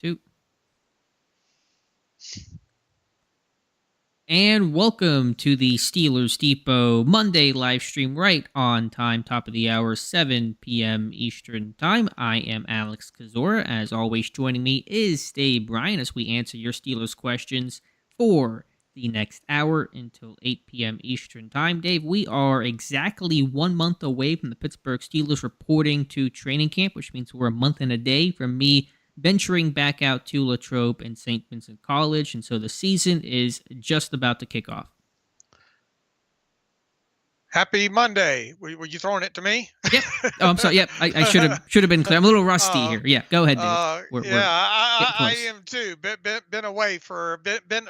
Two. And welcome to the Steelers Depot Monday live stream right on time, top of the hour, 7 p.m. Eastern Time. I am Alex Kozora. As always, joining me is Dave Bryan as we answer your Steelers questions for the next hour until 8 p.m. Eastern Time. Dave, we are exactly 1 month away from the Pittsburgh Steelers reporting to training camp, which means we're a month and a day from me venturing back out to Latrobe and St. Vincent College, and so the season is just about to kick off. Happy Monday. Were you throwing it to me? Yep. Oh, I'm sorry. Yep. I should have been clear. I'm a little rusty here. Yeah. Go ahead, Dave. I am too. Been away for been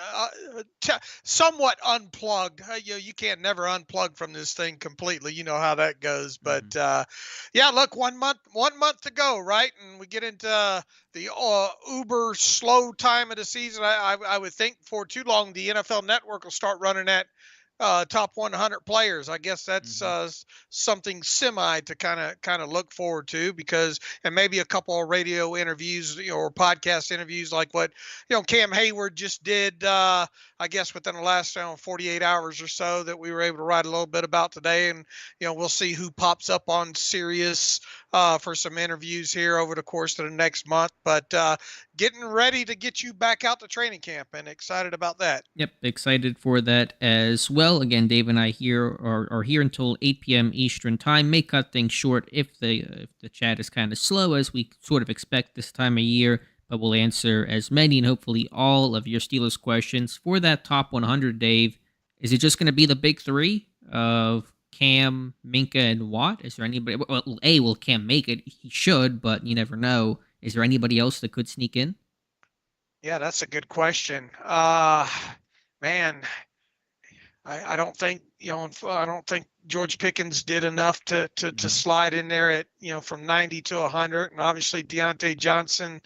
somewhat unplugged. You can't never unplug from this thing completely. You know how that goes. But look, 1 month to go, right? And we get into the uber slow time of the season. I would think for too long the NFL Network will start running that top 100 players. I guess that's something semi to kind of look forward to, and maybe a couple of radio interviews, or podcast interviews like what Cam Hayward just did. I guess within the last 48 hours or so that we were able to write a little bit about today, and we'll see who pops up on Sirius for some interviews here over the course of the next month. But getting ready to get you back out to training camp, and excited about that. Yep, excited for that as well. Again, Dave and I here are here until 8 p.m. Eastern Time. May cut things short if the chat is kind of slow, as we sort of expect this time of year, but we'll answer as many and hopefully all of your Steelers questions. For that top 100, Dave, is it just going to be the big three of Cam, Minka, and Watt? Is there anybody? Well, will Cam make it? He should, but you never know. Is there anybody else that could sneak in? Yeah, that's a good question. Man, I don't think I don't think George Pickens did enough to slide in there at from 90 to 100, and obviously Deontay Johnson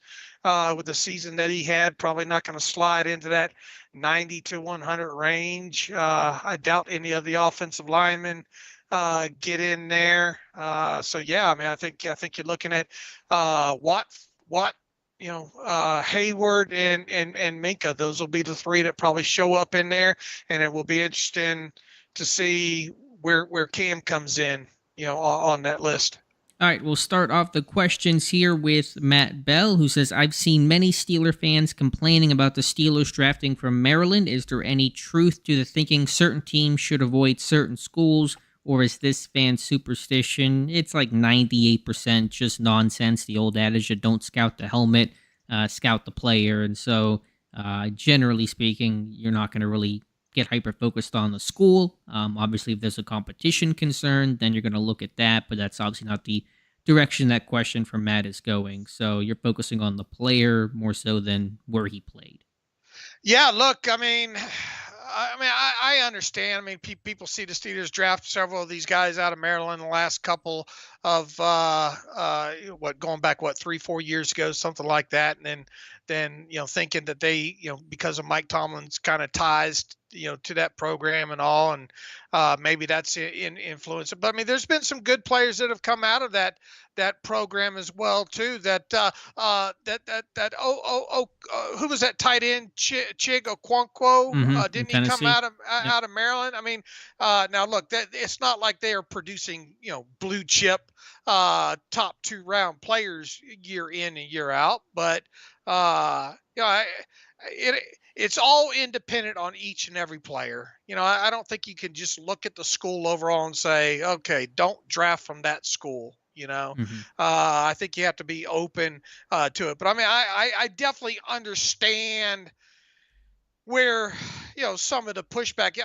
with the season that he had, probably not going to slide into that 90 to 100 range. I doubt any of the offensive linemen get in there. So yeah, I mean, I think you're looking at Watt, Hayward and Minka. Those will be the three that probably show up in there, and it will be interesting to see where Cam comes in, on that list. All right, we'll start off the questions here with Matt Bell, who says, I've seen many Steeler fans complaining about the Steelers drafting from Maryland. Is there any truth to the thinking certain teams should avoid certain schools, or is this fan superstition? It's like 98% just nonsense, the old adage of don't scout the helmet, scout the player. And so, generally speaking, you're not going to really get hyper-focused on the school. Obviously, if there's a competition concern, then you're going to look at that, but that's obviously not the direction that question from Matt is going. So you're focusing on the player more so than where he played. Yeah, look, I understand. I mean, people see the Steelers draft several of these guys out of Maryland the last couple of going back 3-4 years ago, something like that, and then thinking that they because of Mike Tomlin's kind of ties to that program and all, and maybe that's in influence. But I mean, there's been some good players that have come out of that program as well too. Who was that tight end? Chig Okonkwo, didn't he come out of Maryland? I mean, now look, that it's not like they are producing blue chip top 2 round players year in and year out, but it's all independent on each and every player. I don't think you can just look at the school overall and say, okay, don't draft from that school. I think you have to be open to it. But I mean, I definitely understand where some of the pushback.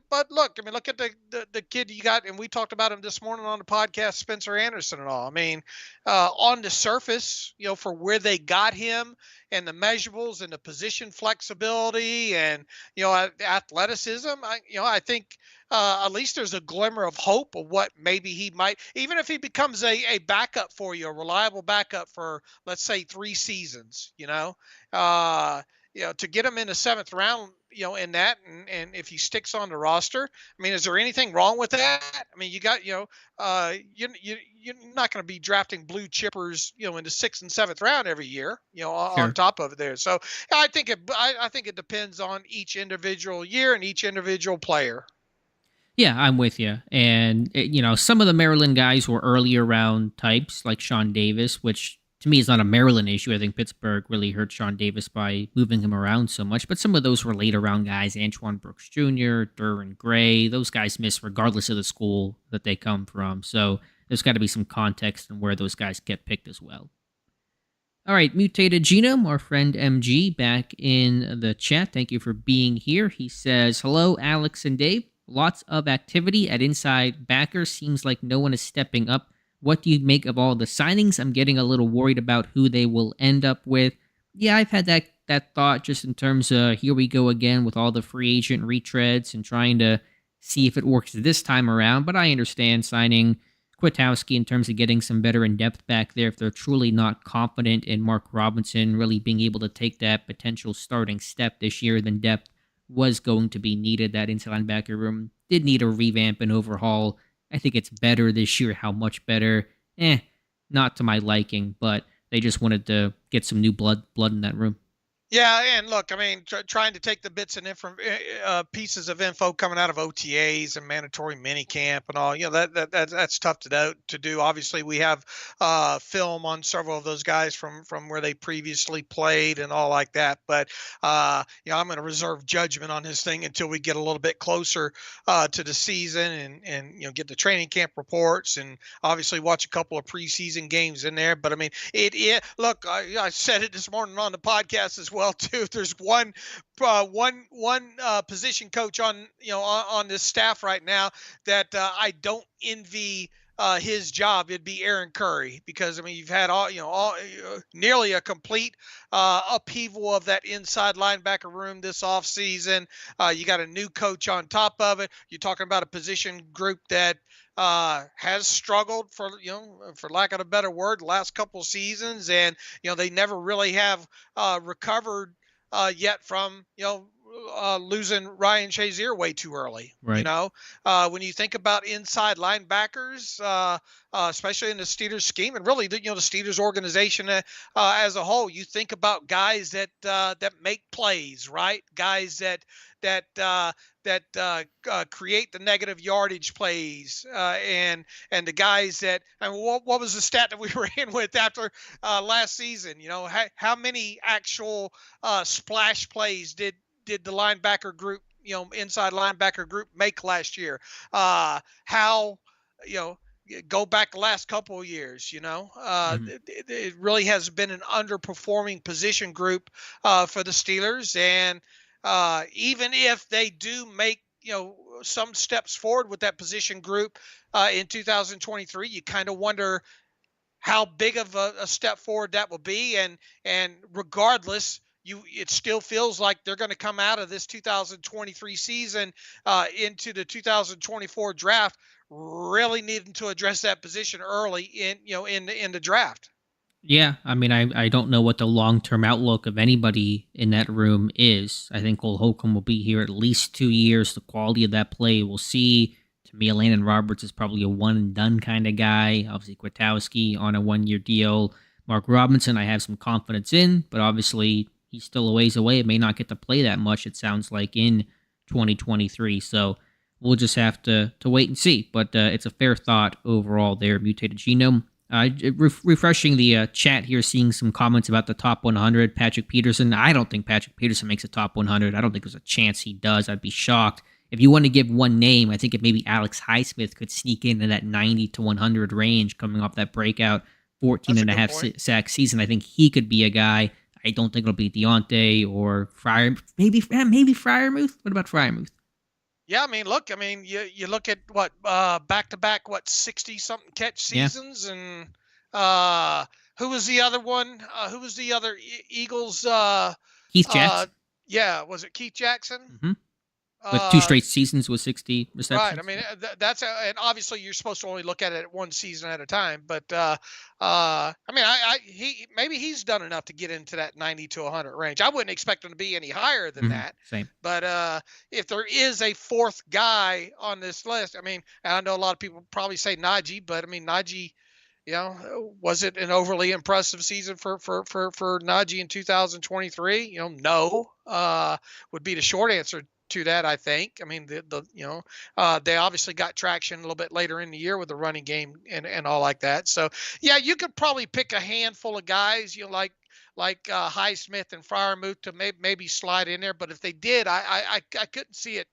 But look, look at the kid you got, and we talked about him this morning on the podcast, Spencer Anderson and all. I mean, on the surface, for where they got him and the measurables and the position flexibility and athleticism, I think at least there's a glimmer of hope of what maybe he might, even if he becomes a backup for you, a reliable backup for, let's say, 3 seasons. To get him in the 7th round in that, and if he sticks on the roster, I mean, is there anything wrong with that? I mean, you got, you're not going to be drafting blue chippers, in the 6th and 7th round every year, on Sure. top of it there. So I think it depends on each individual year and each individual player. Yeah, I'm with you. And, some of the Maryland guys were earlier round types, like Sean Davis, which to me is not a Maryland issue. I think Pittsburgh really hurt Sean Davis by moving him around so much. But some of those were later round guys, Antoine Brooks Jr., Duran Gray. Those guys miss regardless of the school that they come from. So there's got to be some context on where those guys get picked as well. All right, Mutated Genome, our friend MG, back in the chat. Thank you for being here. He says, hello, Alex and Dave. Lots of activity at inside backer. Seems like no one is stepping up. What do you make of all the signings? I'm getting a little worried about who they will end up with. Yeah, I've had that thought just in terms of here we go again with all the free agent retreads and trying to see if it works this time around. But I understand signing Kwiatkowski in terms of getting some veteran depth back there if they're truly not confident in Mark Robinson really being able to take that potential starting step this year, then depth was going to be needed. That inside linebacker room did need a revamp and overhaul. I think it's better this year. How much better? Not to my liking, but they just wanted to get some new blood in that room. Yeah, and look, I mean, trying to take the bits and pieces of info coming out of OTAs and mandatory minicamp and all, that's tough to do. Obviously, we have film on several of those guys from where they previously played and all like that. But I'm going to reserve judgment on this thing until we get a little bit closer to the season and get the training camp reports and obviously watch a couple of preseason games in there. But I mean, look, I said it this morning on the podcast as well. Too. There's one position coach on this staff right now that I don't envy his job. It'd be Aaron Curry, because I mean you've had nearly a complete upheaval of that inside linebacker room this offseason. You got a new coach on top of it. You're talking about a position group that has struggled for lack of a better word, the last couple seasons, and they never really have recovered yet from losing Ryan Shazier way too early. Right. When you think about inside linebackers, especially in the Steelers scheme, and really the Steelers organization as a whole, you think about guys that make plays, right? Guys that create the negative yardage plays, and the guys that, I mean, what was the stat that we were in with after last season? How many actual splash plays did the linebacker group, inside linebacker group make last year? Go back the last couple of years, it really has been an underperforming position group for the Steelers. And even if they do make, some steps forward with that position group in 2023, you kind of wonder how big of a step forward that will be. And regardless, it still feels like they're going to come out of this 2023 season into the 2024 draft really needing to address that position early in the draft. Yeah, I mean, I don't know what the long-term outlook of anybody in that room is. I think Cole Holcomb will be here at least 2 years. The quality of that play, we'll see. To me, Landon Roberts is probably a one-and-done kind of guy. Obviously, Kwiatkowski on a one-year deal. Mark Robinson, I have some confidence in, but obviously he's still a ways away. It may not get to play that much, it sounds like, in 2023. So we'll just have to wait and see. But it's a fair thought overall there, Mutated Genome. Refreshing the chat here, seeing some comments about the top 100. Patrick Peterson. I don't think Patrick Peterson makes a top 100. I don't think there's a chance he does. I'd be shocked. If you want to give one name, I think if maybe Alex Highsmith could sneak into that 90 to 100 range coming off that breakout 14 and a half sack season. I think he could be a guy. I don't think it'll be Deontay or Fryer. Maybe Freiermuth. What about Freiermuth? Yeah, I mean, look, you look at what back-to-back 60-something catch seasons, and who was the other one? Who was the other Eagles? Keith Jackson. Yeah, was it Keith Jackson? Mm-hmm. With 2 straight seasons with 60 receptions. Right. I mean, and obviously you're supposed to only look at it one season at a time. But I mean, maybe he's done enough to get into that 90 to 100 range. I wouldn't expect him to be any higher than that. Same. But if there is a fourth guy on this list, I mean, I know a lot of people probably say Najee, but I mean, Najee, was it an overly impressive season for Najee in 2023? No, would be the short answer to that, I think. I mean, they obviously got traction a little bit later in the year with the running game and all like that. So yeah, you could probably pick a handful of guys, like Highsmith and Freiermuth to maybe slide in there. But if they did, I couldn't see it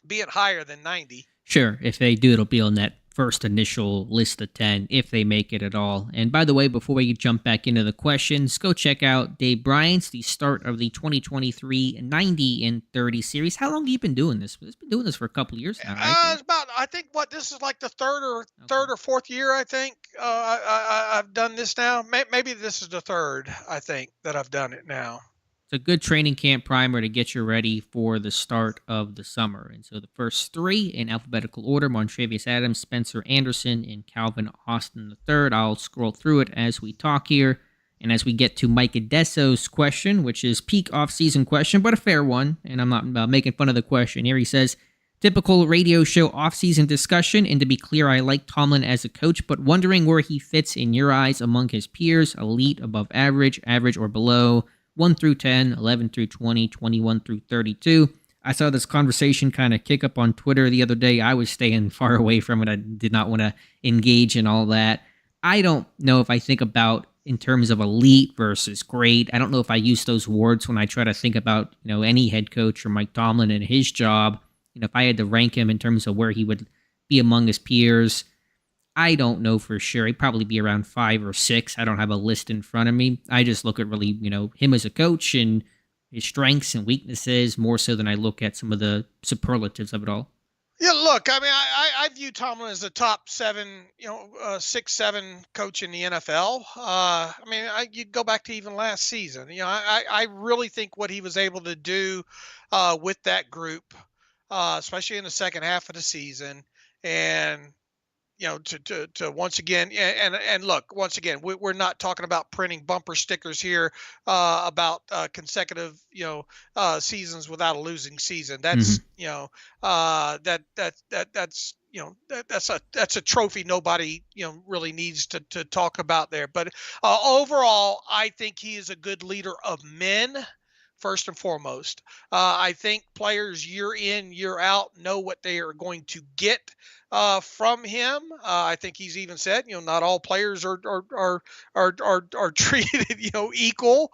being higher than 90. Sure, if they do, it'll be on that first initial list of 10, if they make it at all. And by the way, before we jump back into the questions, go check out Dave Bryan's, the start of the 2023 90 in 30 series. How long have you been doing this? It's been doing this for a couple of years now, right? It's about, I think, this is like the third or fourth year, I think. I've done this now. Maybe this is the third, I think, that I've done it now. It's a good training camp primer to get you ready for the start of the summer. And so the first 3 in alphabetical order: Montravius Adams, Spencer Anderson, and Calvin Austin III. I'll scroll through it as we talk here. And as we get to Mike Adesso's question, which is peak off-season question, but a fair one, and I'm not making fun of the question here. He says, typical radio show off-season discussion, and to be clear, I like Tomlin as a coach, but wondering where he fits in your eyes among his peers: elite, above average, average, or below, 1 through 10, 11 through 20, 21 through 32. I saw this conversation kind of kick up on Twitter the other day. I was staying far away from it. I did not want to engage in all that. I don't know if I think about in terms of elite versus great. I don't know if I use those words when I try to think about, any head coach or Mike Tomlin and his job. If I had to rank him in terms of where he would be among his peers, I don't know for sure. He'd probably be around 5 or 6. I don't have a list in front of me. I just look at really, him as a coach and his strengths and weaknesses more so than I look at some of the superlatives of it all. Yeah, look, I mean, I view Tomlin as a top 7, 6, 7 coach in the NFL. I mean, you go back to even last season. I really think what he was able to do with that group, especially in the second half of the season, and to once again, and look, once again, we're not talking about printing bumper stickers here about consecutive, seasons without a losing season. That's, that's a trophy nobody, really needs to talk about there. But overall, I think he is a good leader of men. First and foremost, I think players year in, year out know what they are going to get from him. I think he's even said, not all players are treated, equal,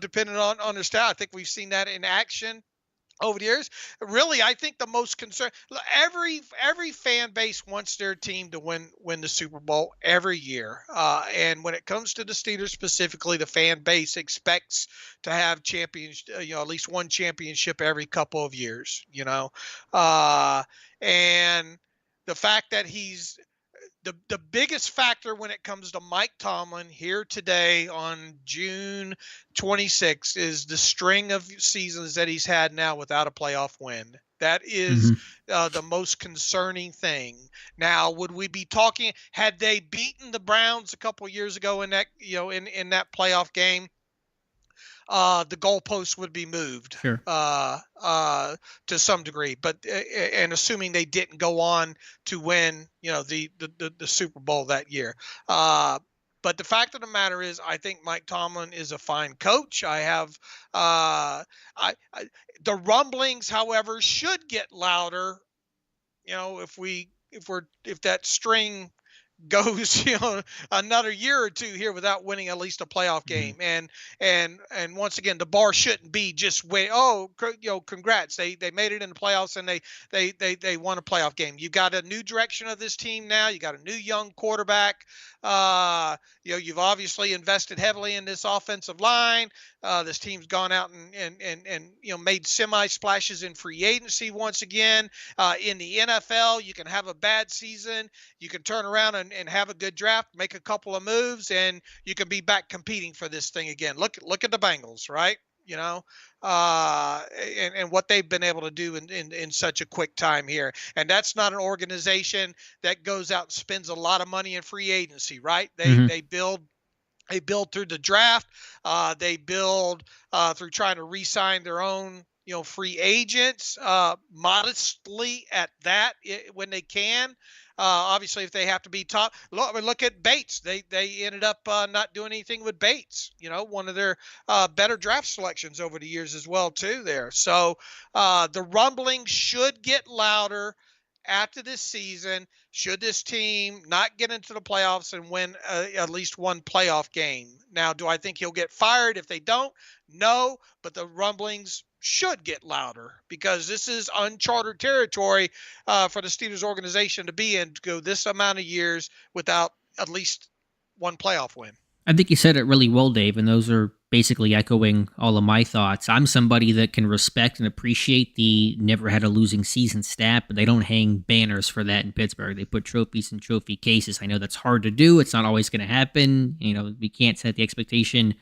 depending on their style. I think we've seen that in action over the years. Really, I think the most concern, every fan base wants their team to win the Super Bowl every year. And when it comes to the Steelers specifically, the fan base expects to have champions, at least one championship every couple of years, and the fact that he's the biggest factor when it comes to Mike Tomlin here today on June 26th is the string of seasons that he's had now without a playoff win. That is the most concerning thing. Now, would we be talking, had they beaten the Browns a couple of years ago in that, in that playoff game, the goalposts would be moved to some degree, but and assuming they didn't go on to win, the Super Bowl that year. But the fact of the matter is, I think Mike Tomlin is a fine coach. I have the rumblings, however, should get louder. If that string goes another year or two here without winning at least a playoff game, and once again, the bar shouldn't be just wait. Congrats, they made it in the playoffs and they won a playoff game. You got a new direction of this team now. You got a new young quarterback. You've obviously invested heavily in this offensive line. This team's gone out and made semi splashes in free agency once again. In the NFL, you can have a bad season. You can turn around and have a good draft, make a couple of moves, and you can be back competing for this thing again. Look at the Bengals, right? and what they've been able to do in such a quick time here. And that's not an organization that goes out and spends a lot of money in free agency, right? They build through the draft. They build through trying to re-sign their own, free agents, modestly at that when they can. Obviously, if they have to be top, look at Bates. They ended up not doing anything with Bates. One of their better draft selections over the years as well too. There, so the rumblings should get louder after this season, should this team not get into the playoffs and win at least one playoff game. Now, do I think he'll get fired if they don't? No, but the rumblings should get louder because this is uncharted territory for the Steelers organization to be in, to go this amount of years without at least one playoff win. I think you said it really well, Dave, and those are basically echoing all of my thoughts. I'm somebody that can respect and appreciate the never had a losing season stat, but they don't hang banners for that in Pittsburgh. They put trophies in trophy cases. I know that's hard to do. It's not always going to happen. We can't set the expectation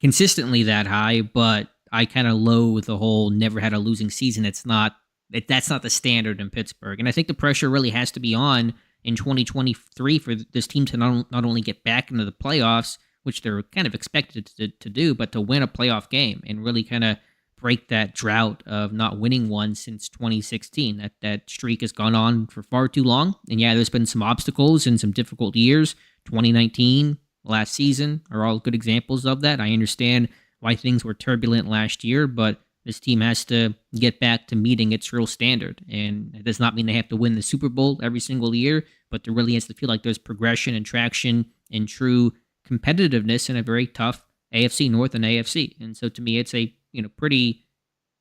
consistently that high, but I kind of loathe the whole never had a losing season. That's not the standard in Pittsburgh. And I think the pressure really has to be on in 2023 for this team to not only get back into the playoffs, which they're kind of expected to do, but to win a playoff game and really kind of break that drought of not winning one since 2016. That streak has gone on for far too long. And yeah, there's been some obstacles and some difficult years. 2019, last season are all good examples of that. I understand why things were turbulent last year, but this team has to get back to meeting its real standard. And it does not mean they have to win the Super Bowl every single year, but there really has to feel like there's progression and traction and true competitiveness in a very tough AFC North and AFC. And so to me, it's a pretty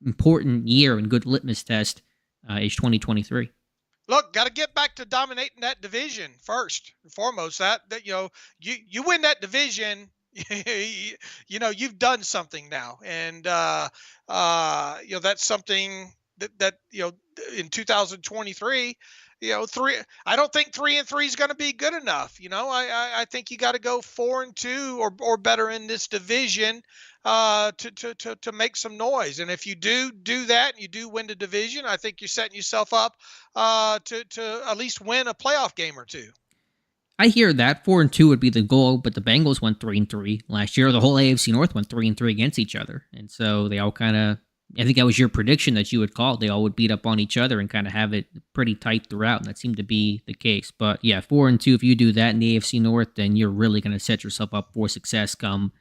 important year and good litmus test is 2023. Look, got to get back to dominating that division first and foremost. That you win that division, you've done something now, and that's something that in 2023. I don't think 3-3 is going to be good enough. I think you got to go 4-2 or better in this division to make some noise. And if you do that, and you do win the division, I think you're setting yourself up to at least win a playoff game or two. I hear that 4-2 would be the goal, but the Bengals went 3-3 last year. The whole AFC North went 3-3 against each other, and so they all kind of. I think that was your prediction that you would call. They all would beat up on each other and kind of have it pretty tight throughout, and that seemed to be the case. But yeah, 4-2. If you do that in the AFC North, then you're really going to set yourself up for success come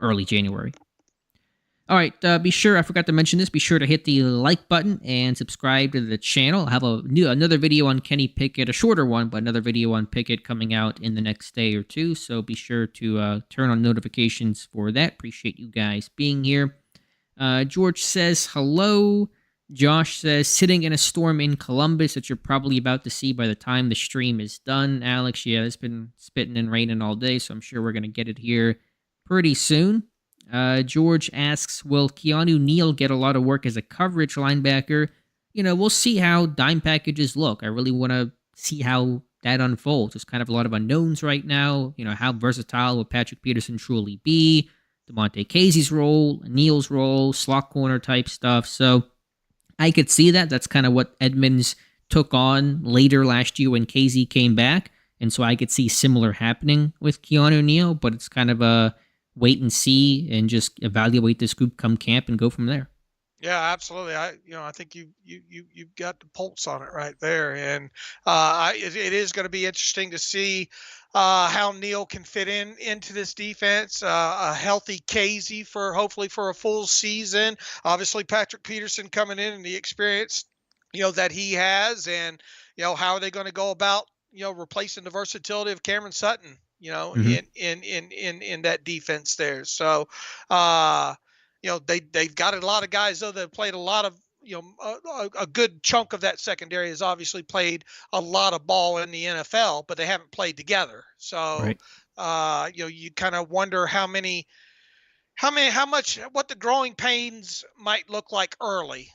early January. All right, be sure, I forgot to mention this, be sure to hit the like button and subscribe to the channel. I have another video on Kenny Pickett, a shorter one, but another video on Pickett coming out in the next day or two. So be sure to turn on notifications for that. Appreciate you guys being here. George says, hello. Josh says, sitting in a storm in Columbus that you're probably about to see by the time the stream is done. Alex, yeah, it's been spitting and raining all day, so I'm sure we're going to get it here pretty soon. George asks, will Keanu Neal get a lot of work as a coverage linebacker? We'll see how dime packages look. I really want to see how that unfolds. There's kind of a lot of unknowns right now. How versatile will Patrick Peterson truly be? Demonte Casey's role, Neal's role, slot corner type stuff. So I could see that. That's kind of what Edmonds took on later last year when Casey came back. And so I could see similar happening with Keanu Neal, but it's kind of a wait and see and just evaluate this group come camp and go from there. Yeah, absolutely. I think you've got the pulse on it right there, and it is going to be interesting to see how Neal can fit into this defense. A healthy Casey hopefully for a full season. Obviously, Patrick Peterson coming in and the experience that he has, and how are they going to go about replacing the versatility of Cameron Sutton in that defense there. So. They've got a lot of guys though that have played a lot of a good chunk of that secondary has obviously played a lot of ball in the NFL, but they haven't played together. So right. You kind of wonder how much what the growing pains might look like early.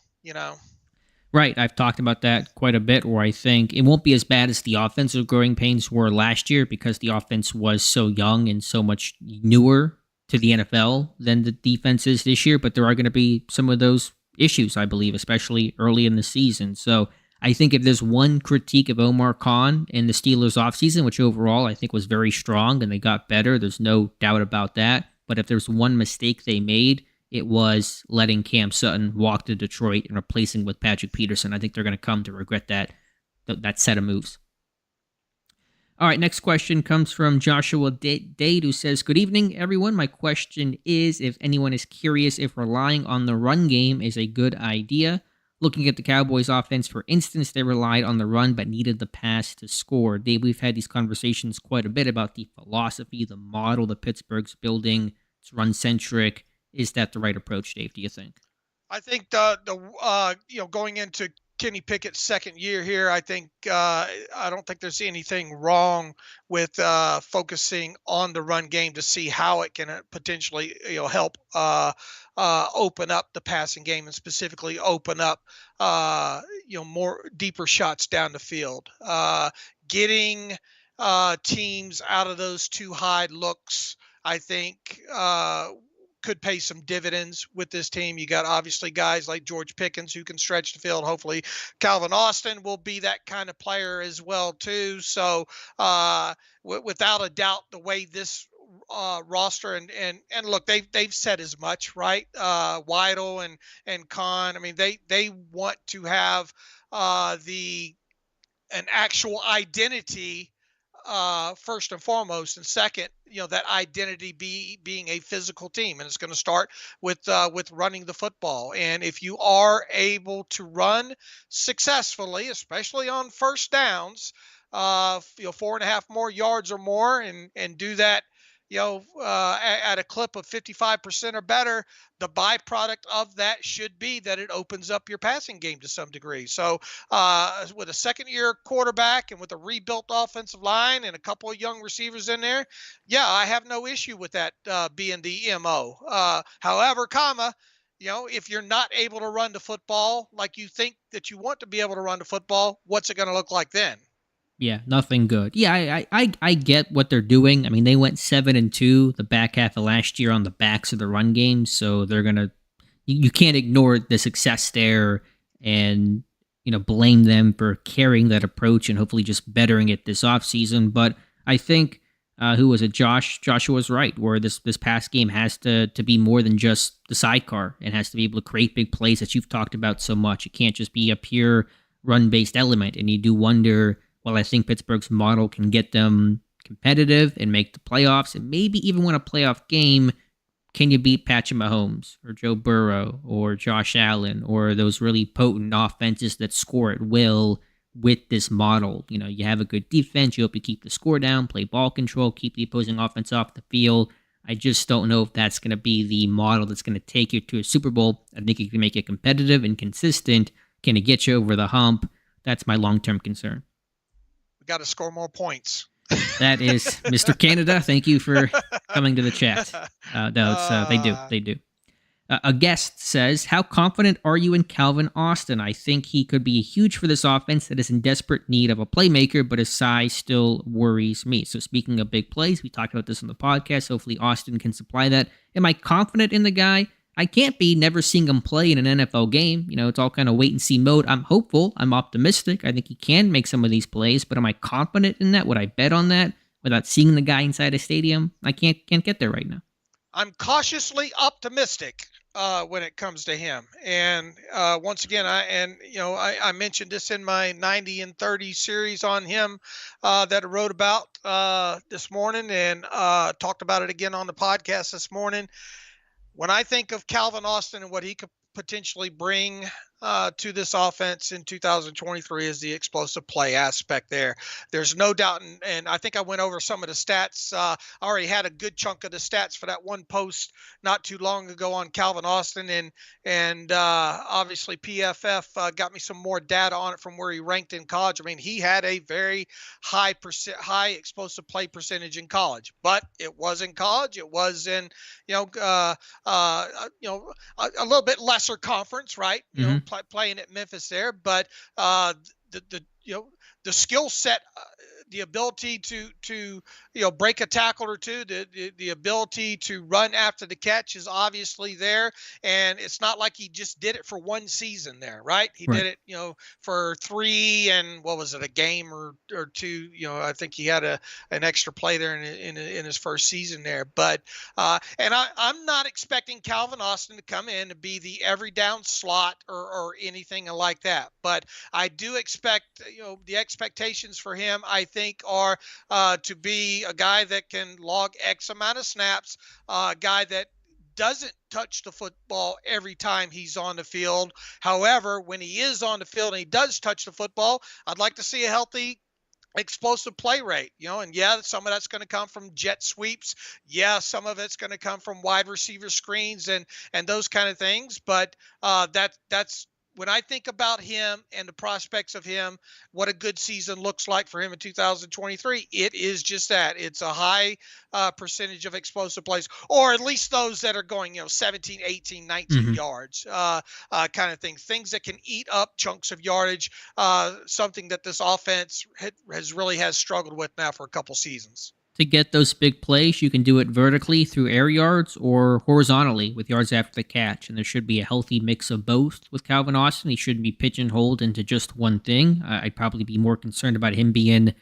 Right, I've talked about that quite a bit, where I think it won't be as bad as the offensive growing pains were last year because the offense was so young and so much newer to the NFL than the defense is this year, but there are going to be some of those issues, I believe, especially early in the season. So I think if there's one critique of Omar Khan in the Steelers offseason, which overall I think was very strong and they got better, there's no doubt about that. But if there's one mistake they made, it was letting Cam Sutton walk to Detroit and replacing with Patrick Peterson. I think they're going to come to regret that set of moves. All right, next question comes from Joshua Dade, who says, "Good evening, everyone. My question is if anyone is curious if relying on the run game is a good idea. Looking at the Cowboys offense, for instance, they relied on the run but needed the pass to score. Dave, we've had these conversations quite a bit about the philosophy, the model that Pittsburgh's building. It's run-centric. Is that the right approach, Dave, do you think?" I think going into Kenny Pickett's second year here, I think I don't think there's anything wrong with focusing on the run game to see how it can potentially help open up the passing game and specifically open up more deeper shots down the field. Getting teams out of those too high looks, I think, could pay some dividends with this team. You got obviously guys like George Pickens who can stretch the field. Hopefully Calvin Austin will be that kind of player as well too. So without a doubt, the way this roster and look, they've said as much, right? Weidl and Khan. I mean, they want to have an actual identity first and foremost, and second, that identity being a physical team, and it's going to start with running the football. And if you are able to run successfully, especially on first downs, 4.5 more yards or more, and do that at a clip of 55% or better, the byproduct of that should be that it opens up your passing game to some degree. So with a second-year quarterback and with a rebuilt offensive line and a couple of young receivers in there, yeah, I have no issue with that being the MO. However, if you're not able to run the football like you think that you want to be able to run the football, what's it going to look like then? Yeah, nothing good. Yeah, I get what they're doing. I mean, they went 7-2 the back half of last year on the backs of the run game, so they're gonna. You can't ignore the success there, and blame them for carrying that approach and hopefully just bettering it this offseason. But I think who was it? Joshua's right, where this pass game has to be more than just the sidecar. It has to be able to create big plays that you've talked about so much. It can't just be a pure run-based element, and you do wonder. Well, I think Pittsburgh's model can get them competitive and make the playoffs and maybe even win a playoff game. Can you beat Patrick Mahomes or Joe Burrow or Josh Allen or those really potent offenses that score at will with this model? You have a good defense. You hope you keep the score down, play ball control, keep the opposing offense off the field. I just don't know if that's going to be the model that's going to take you to a Super Bowl. I think it can make it competitive and consistent. Can it get you over the hump? That's my long-term concern. Got to score more points. That is Mr. Canada. Thank you for coming to the chat. They do. A guest says, "How confident are you in Calvin Austin? I think he could be huge for this offense that is in desperate need of a playmaker, but his size still worries me." So speaking of big plays, we talked about this on the podcast. Hopefully Austin can supply that. Am I confident in the guy? I can't be, never seeing him play in an NFL game. It's all kind of wait and see mode. I'm hopeful. I'm optimistic. I think he can make some of these plays, but am I confident in that? Would I bet on that without seeing the guy inside a stadium? I can't get there right now. I'm cautiously optimistic when it comes to him. And once again, I mentioned this in my 90 and 30 series on him that I wrote about this morning and talked about it again on the podcast this morning. When I think of Calvin Austin and what he could potentially bring to this offense in 2023 is the explosive play aspect there. There's no doubt, and I think I went over some of the stats. I already had a good chunk of the stats for that one post not too long ago on Calvin Austin, and obviously PFF got me some more data on it from where he ranked in college. I mean, he had a very high explosive play percentage in college, but it was in college. It was in a little bit lesser conference, right? Playing at Memphis there, but the skill set the ability to break a tackle or two, the ability to run after the catch is obviously there, and it's not like he just did it for one season there, right? He did it, for 3 and what was it, a game or 2? I think he had an extra play there in his first season there, but and I'm not expecting Calvin Austin to come in and be the every down slot or anything like that, but I do expect, the expectations for him, I think, are to be a guy that can log X amount of snaps, a guy that doesn't touch the football every time he's on the field. However, when he is on the field and he does touch the football, I'd like to see a healthy, explosive play rate, and some of that's going to come from jet sweeps. Some of it's going to come from wide receiver screens and those kind of things. But that's when I think about him and the prospects of him, what a good season looks like for him in 2023, it is just that. It's a high percentage of explosive plays, or at least those that are going, 17, 18, 19 yards, kind of things that can eat up chunks of yardage, something that this offense has struggled with now for a couple seasons. To get those big plays, you can do it vertically through air yards or horizontally with yards after the catch, and there should be a healthy mix of both with Calvin Austin. He shouldn't be pigeonholed into just one thing. I'd probably be more concerned about him being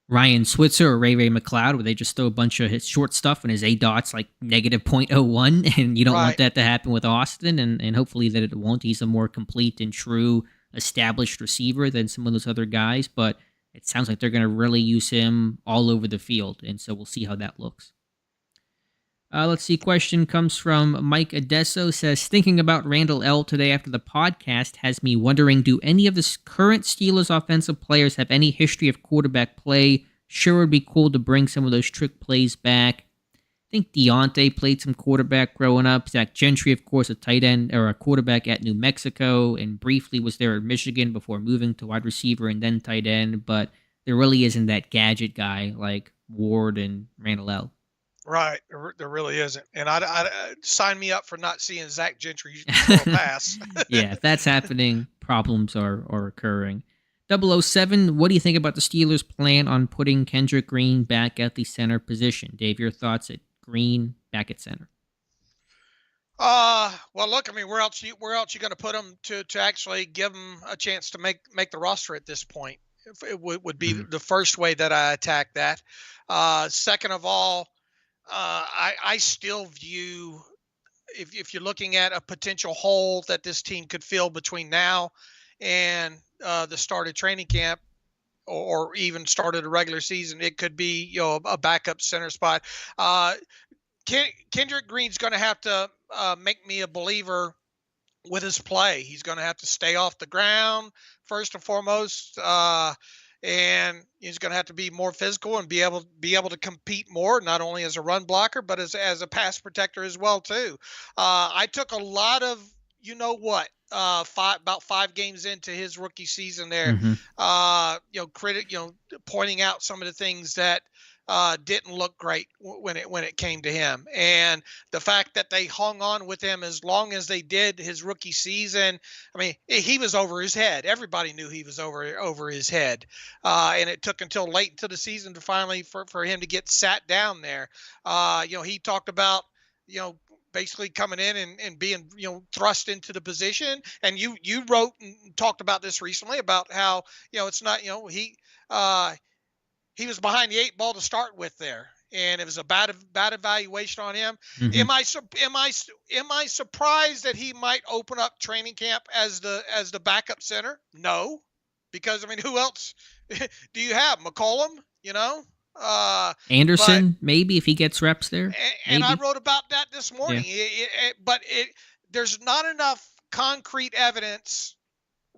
Ryan Switzer or Ray McLeod, where they just throw a bunch of his short stuff and his ADOT's like negative 0.01, and you don't want that to happen with Austin, and hopefully that it won't. He's a more complete and true established receiver than some of those other guys, but it sounds like they're going to really use him all over the field, and so we'll see how that looks. Let's see. Question comes from Mike Adesso. Says, thinking about Randall L. today after the podcast has me wondering, do any of the current Steelers offensive players have any history of quarterback play? Sure, it would be cool to bring some of those trick plays back. I think Deontay played some quarterback growing up. Zach Gentry, of course, a tight end or a quarterback at New Mexico, and briefly was there at Michigan before moving to wide receiver and then tight end. But there really isn't that gadget guy like Ward and Randall L. Right, there really isn't. And I sign me up for not seeing Zach Gentry throw a pass. Yeah, if that's happening, problems are occurring. 007, what do you think about the Steelers' plan on putting Kendrick Green back at the center position? Dave, your thoughts at Green back at center? Well, look, I mean, where else you going to put him to actually give him a chance to make the roster at this point? It would be the first way that I attack that. Second of all, I still view, if you're looking at a potential hole that this team could fill between now and the start of training camp, or even started a regular season, it could be, a backup center spot. Kendrick Green's going to have to make me a believer with his play. He's going to have to stay off the ground first and foremost, and he's going to have to be more physical and be able to compete more, not only as a run blocker but as a pass protector as well too. I took a lot of about 5 games into his rookie season there, pointing out some of the things that didn't look great when it came to him, and the fact that they hung on with him as long as they did his rookie season. I mean, he was over his head. Everybody knew he was over his head, and it took until late into the season to finally for him to get sat down there. He talked about basically coming in and being thrust into the position, and you wrote and talked about this recently about how it's not he was behind the 8 ball to start with there, and it was a bad evaluation on him. Am I surprised that he might open up training camp as the backup center? No, because I mean, who else do you have? McCollum, Anderson, maybe if he gets reps there. And I wrote about that this morning. Yeah. But there's not enough concrete evidence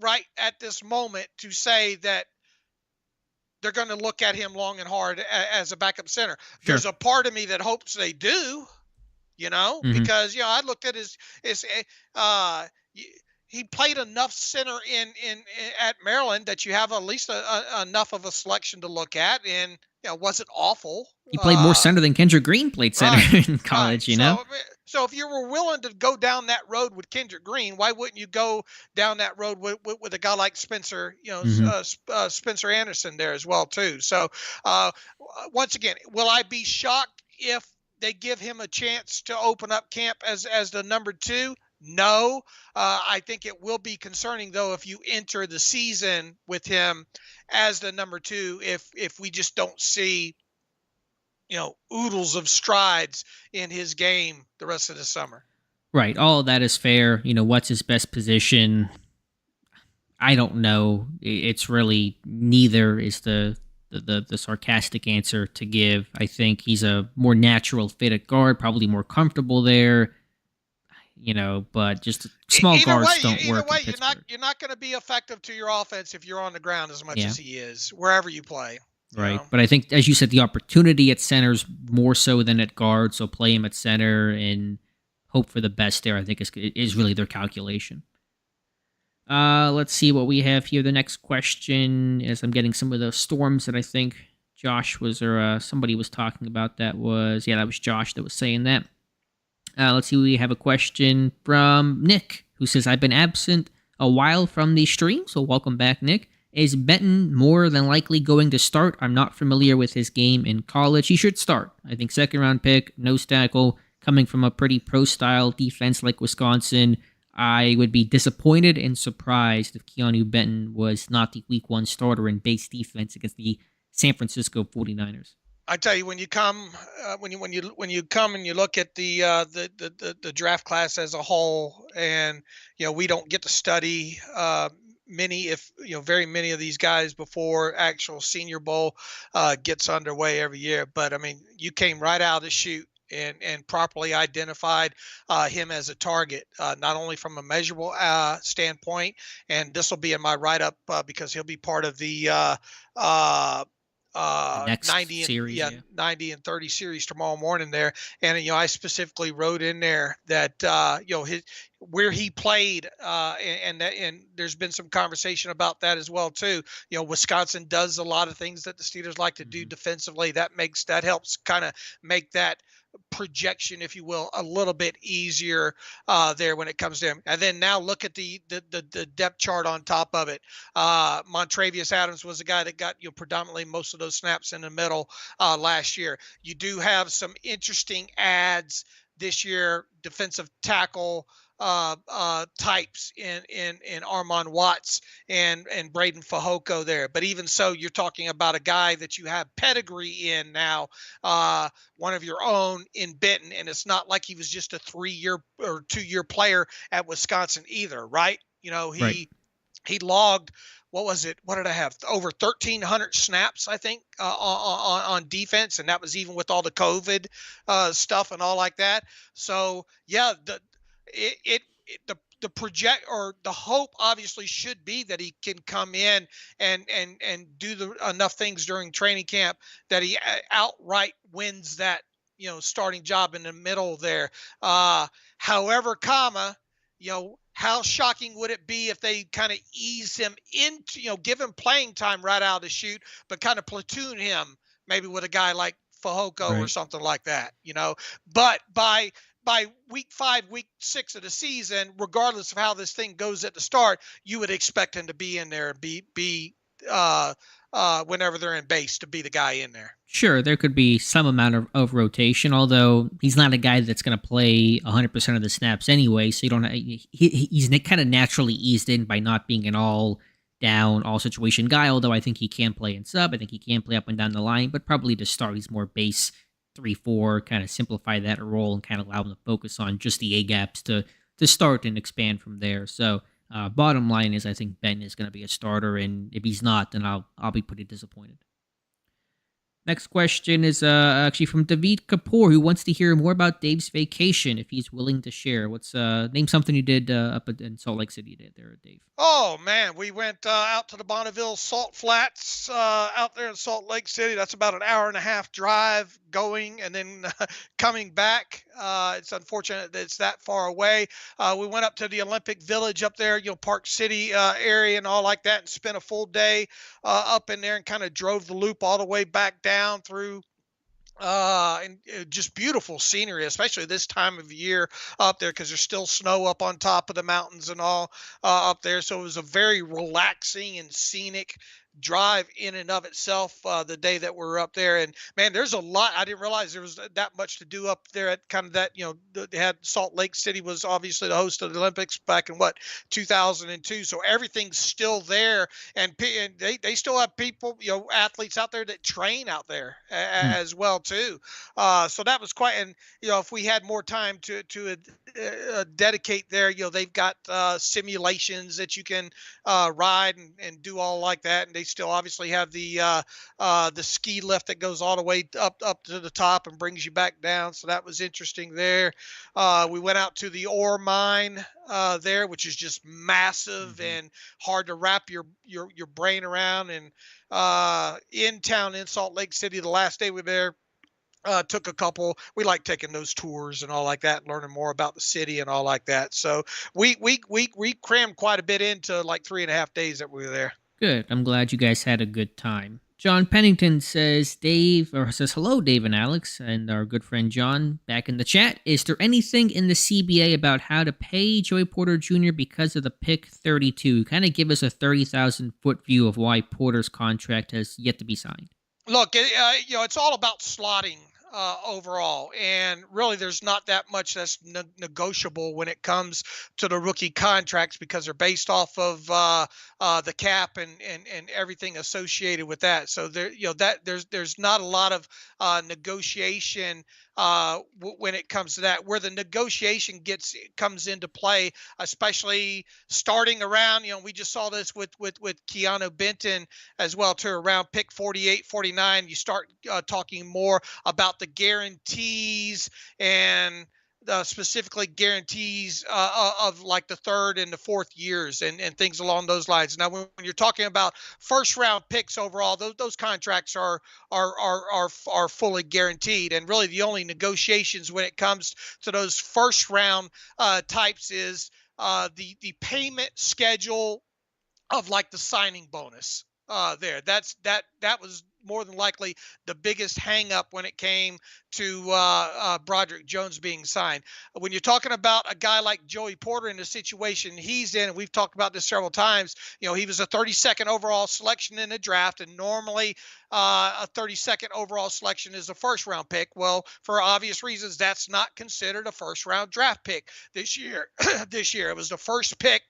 right at this moment to say that they're going to look at him long and hard as a backup center. Sure. There's a part of me that hopes they do, because I looked at his he played enough center in at Maryland that you have at least enough of a selection to look at, and wasn't awful. He played more center than Kendrick Green played center in college, So So if you were willing to go down that road with Kendrick Green, why wouldn't you go down that road with a guy like Spencer, Spencer Anderson there as well too? So once again, will I be shocked if they give him a chance to open up camp as the number 2? No. I think it will be concerning, though, if you enter the season with him as the number 2, if we just don't see, oodles of strides in his game the rest of the summer. Right. All of that is fair. What's his best position? I don't know. It's really neither is the sarcastic answer to give. I think he's a more natural fit at guard, probably more comfortable there. But just small guards don't work. Either way, you're not going to be effective to your offense if you're on the ground as much as he is, wherever you play. Right. But I think, as you said, the opportunity at center's more so than at guard, so play him at center and hope for the best there, I think, is really their calculation. Let's see what we have here. The next question, as I'm getting some of the storms that I think Josh was, or somebody was talking about, that was Josh that was saying that. Let's see, we have a question from Nick, who says, I've been absent a while from the stream, so welcome back, Nick. Is Benton more than likely going to start? I'm not familiar with his game in college. He should start. I think second-round pick, nose tackle, coming from a pretty pro-style defense like Wisconsin. I would be disappointed and surprised if Keanu Benton was not the week 1 starter in base defense against the San Francisco 49ers. I tell you, when you come and you look at the draft class as a whole, and we don't get to study very many of these guys before actual Senior Bowl gets underway every year. But I mean, you came right out of the chute and properly identified him as a target, not only from a measurable standpoint, and this will be in my write-up because he'll be part of the next 90 series, 90 and 30 series tomorrow morning there. And I specifically wrote in there that where he played and there's been some conversation about that as well too. Wisconsin does a lot of things that the Steelers like to do defensively. That helps kind of make that projection, if you will, a little bit easier there when it comes to him. And then now look at the depth chart on top of it. Montravius Adams was a guy that got predominantly most of those snaps in the middle last year. You do have some interesting adds this year, defensive tackle types in Armand Watts and Braden Fehoko there. But even so, you're talking about a guy that you have pedigree in now, one of your own in Benton, and it's not like he was just a 3-year or 2-year player at Wisconsin either, right? He logged, what was it? What did I have? Over 1,300 snaps, I think, on defense, and that was even with all the COVID stuff and all like that. So yeah, the project or the hope obviously should be that he can come in and do enough things during training camp that he outright wins that starting job in the middle there. However, how shocking would it be if they kind of ease him into, give him playing time right out of the chute, but kind of platoon him maybe with a guy like Fehoko or something like that, But by week 5, week 6 of the season, regardless of how this thing goes at the start, you would expect him to be in there and be whenever they're in base to be the guy in there. Sure, there could be some amount of rotation, although he's not a guy that's going to play 100% of the snaps anyway, so you don't. He's kind of naturally eased in by not being an all-down, all-situation guy, although I think he can play in sub. I think he can play up and down the line, but probably to start, he's more base 3-4, kind of simplify that role and kind of allow him to focus on just the A-gaps to start and expand from there. So bottom line is I think Ben is going to be a starter, and if he's not, then I'll be pretty disappointed. Next question is actually from David Kapoor, who wants to hear more about Dave's vacation, if he's willing to share. Name something you did up in Salt Lake City there, Dave. Oh, man, we went out to the Bonneville Salt Flats out there in Salt Lake City. That's about an hour and a half drive going and then coming back. It's unfortunate that it's that far away. We went up to the Olympic Village up there, Park City area and all like that, and spent a full day up in there and kind of drove the loop all the way back down through And just beautiful scenery, especially this time of year up there, because there's still snow up on top of the mountains and all up there. So it was a very relaxing and scenic drive in and of itself the day that we were up there. And man, there's a lot. I didn't realize there was that much to do up there at kind of that, they had Salt Lake City was obviously the host of the Olympics back in 2002. So everything's still there, and they still have people, athletes out there that train out there Mm. as well too. So that was quite, and if we had more time to dedicate there, they've got simulations that you can ride and do all like that, and they still obviously have the ski lift that goes all the way up to the top and brings you back down. So that was interesting there. We went out to the ore mine there, which is just massive and hard to wrap your brain around. And in town in Salt Lake City, the last day we were there, took a couple. We like taking those tours and all like that, learning more about the city and all like that. So we crammed quite a bit into like 3.5 days that we were there. Good. I'm glad you guys had a good time. John Pennington says hello, Dave and Alex, and our good friend John back in the chat. Is there anything in the CBA about how to pay Joey Porter Jr. because of the pick 32? Kind of give us a 30,000 foot view of why Porter's contract has yet to be signed. Look, it's all about slotting overall, and really, there's not that much that's negotiable when it comes to the rookie contracts because they're based off of the cap and everything associated with that. So there's not a lot of negotiation when it comes to that. Where the negotiation comes into play, especially starting around, we just saw this with Keanu Benton as well too. Around pick 48, 49, you start talking more about the guarantees and specifically guarantees of like the third and the fourth years and things along those lines. Now, when you're talking about first round picks overall, those contracts are fully guaranteed. And really, the only negotiations when it comes to those first round types is the payment schedule of like the signing bonus. That was more than likely the biggest hang up when it came to Broderick Jones being signed. When you're talking about a guy like Joey Porter in the situation he's in, and we've talked about this several times, he was a 32nd overall selection in the draft, and normally a 32nd overall selection is a first round pick. Well, for obvious reasons, that's not considered a first round draft pick this year. This year, it was the first pick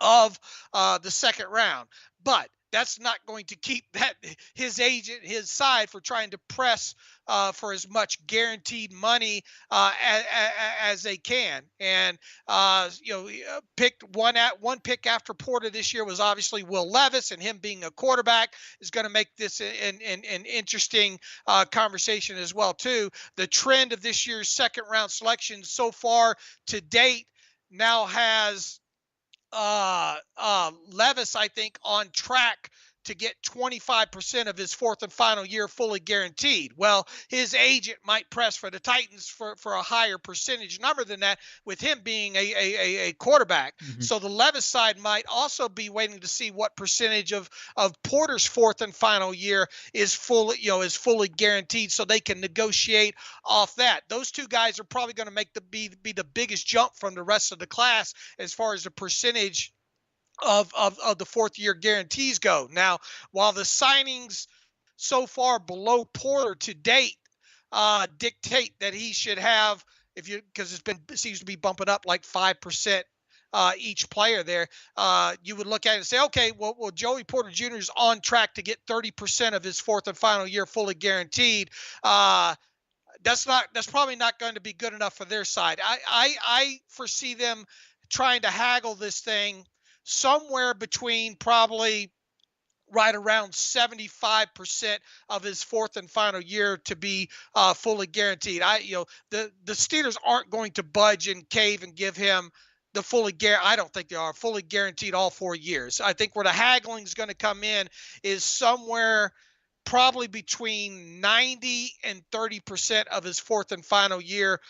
of the second round. But that's not going to keep his agent, his side, for trying to press for as much guaranteed money as they can. And picked one pick after Porter this year was obviously Will Levis, and him being a quarterback is going to make this an interesting conversation as well too. The trend of this year's second round selection so far to date now has Levis, I think, on track to get 25% of his fourth and final year fully guaranteed. Well, his agent might press for the Titans for a higher percentage number than that, with him being a quarterback. Mm-hmm. So the Levis side might also be waiting to see what percentage of Porter's fourth and final year is fully guaranteed, so they can negotiate off that. Those two guys are probably going to be the biggest jump from the rest of the class as far as the percentage of the fourth year guarantees go. Now, while the signings so far below Porter to date dictate that he should have, because it seems to be bumping up like 5% each player there, you would look at it and say, okay, well Joey Porter Jr. is on track to get 30% of his fourth and final year fully guaranteed. That's probably not going to be good enough for their side. I foresee them trying to haggle this thing somewhere between probably right around 75% of his fourth and final year to be fully guaranteed. The Steelers aren't going to budge and cave and give him the I don't think they are fully guaranteed all 4 years. I think where the haggling is going to come in is somewhere probably between 90 and 30% of his fourth and final year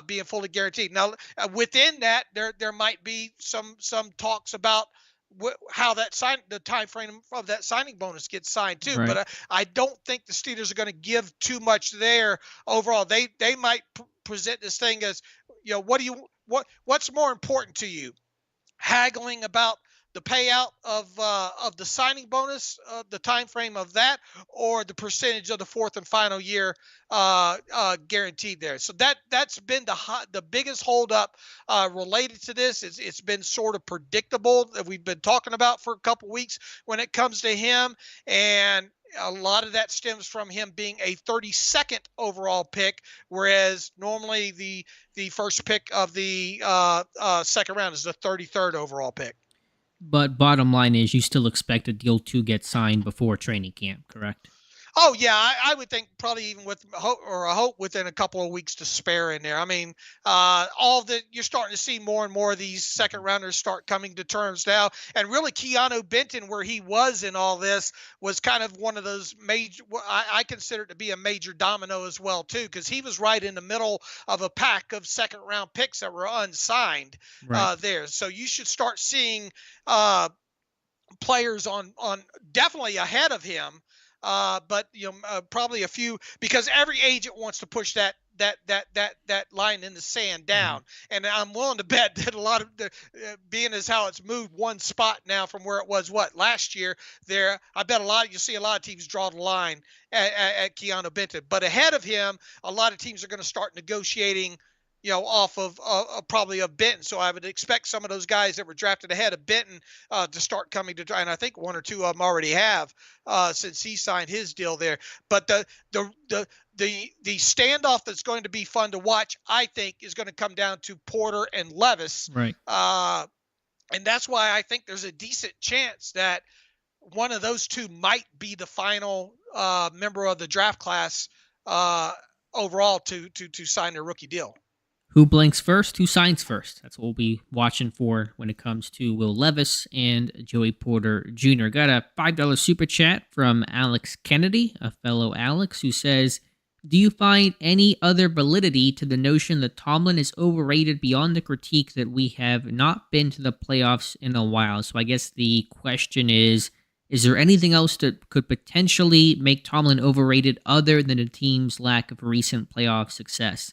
being fully guaranteed. Now, within that, there might be some talks about how the time frame of that signing bonus gets signed too. Right. But I don't think the Steelers are going to give too much there overall. They might present this thing as, what's more important to you? Haggling about the payout of the signing bonus, the time frame of that, or the percentage of the fourth and final year guaranteed there. So that's been the biggest holdup related to this. It's been sort of predictable that we've been talking about for a couple weeks when it comes to him, and a lot of that stems from him being a 32nd overall pick, whereas normally the first pick of the second round is the 33rd overall pick. But bottom line is, you still expect a deal to get signed before training camp, correct? Oh yeah, I would think probably even with hope within a couple of weeks to spare in there. I mean, you're starting to see more and more of these second rounders start coming to terms now, and really Keanu Benton, where he was in all this, was kind of one of those major. I consider it to be a major domino as well too, because he was right in the middle of a pack of second round picks that were unsigned there. So you should start seeing players on definitely ahead of him. But probably a few, because every agent wants to push that line in the sand down, and I'm willing to bet that a lot of being as how it's moved one spot now from where it was last year there. I bet you'll see a lot of teams draw the line at Keanu Benton, but ahead of him, a lot of teams are going to start negotiating. Off of probably of Benton. So I would expect some of those guys that were drafted ahead of Benton to start coming to try. And I think one or two of them already have since he signed his deal there. But the standoff that's going to be fun to watch, I think, is going to come down to Porter and Levis. Right. And that's why I think there's a decent chance that one of those two might be the final member of the draft class overall to sign their rookie deal. Who blanks first? Who signs first? That's what we'll be watching for when it comes to Will Levis and Joey Porter Jr. Got a $5 super chat from Alex Kennedy, a fellow Alex, who says, do you find any other validity to the notion that Tomlin is overrated beyond the critique that we have not been to the playoffs in a while? So I guess the question is there anything else that could potentially make Tomlin overrated other than the team's lack of recent playoff success?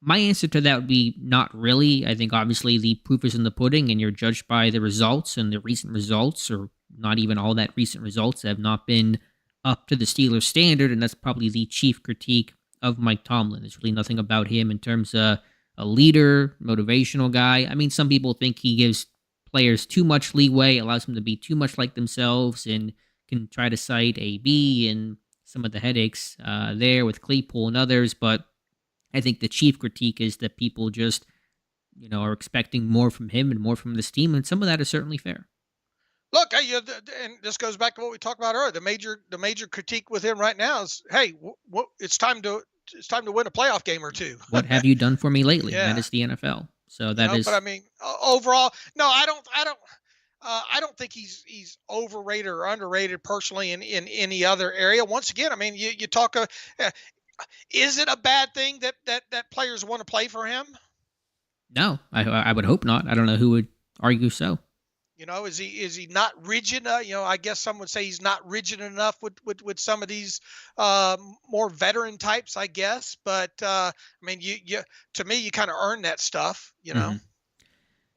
My answer to that would be not really. I think obviously the proof is in the pudding, and you're judged by the results, and the recent results, or not even all that recent results, have not been up to the Steelers standard, and that's probably the chief critique of Mike Tomlin. There's really nothing about him in terms of a leader, motivational guy. I mean, some people think he gives players too much leeway, allows them to be too much like themselves, and can try to cite AB and some of the headaches there with Claypool and others, but I think the chief critique is that people just, are expecting more from him and more from this team, and some of that is certainly fair. Look, and this goes back to what we talked about earlier. The major critique with him right now is, hey, it's time to win a playoff game or two. What have you done for me lately? Yeah. That is the NFL. So that is. But I mean, overall, no, I don't think he's overrated or underrated personally in any other area. Once again, I mean, you talk. Is it a bad thing that players want to play for him? No, I would hope not. I don't know who would argue so. Is he not rigid? I guess some would say he's not rigid enough with some of these more veteran types, I guess. But I mean, to me, you kind of earn that stuff, Mm-hmm.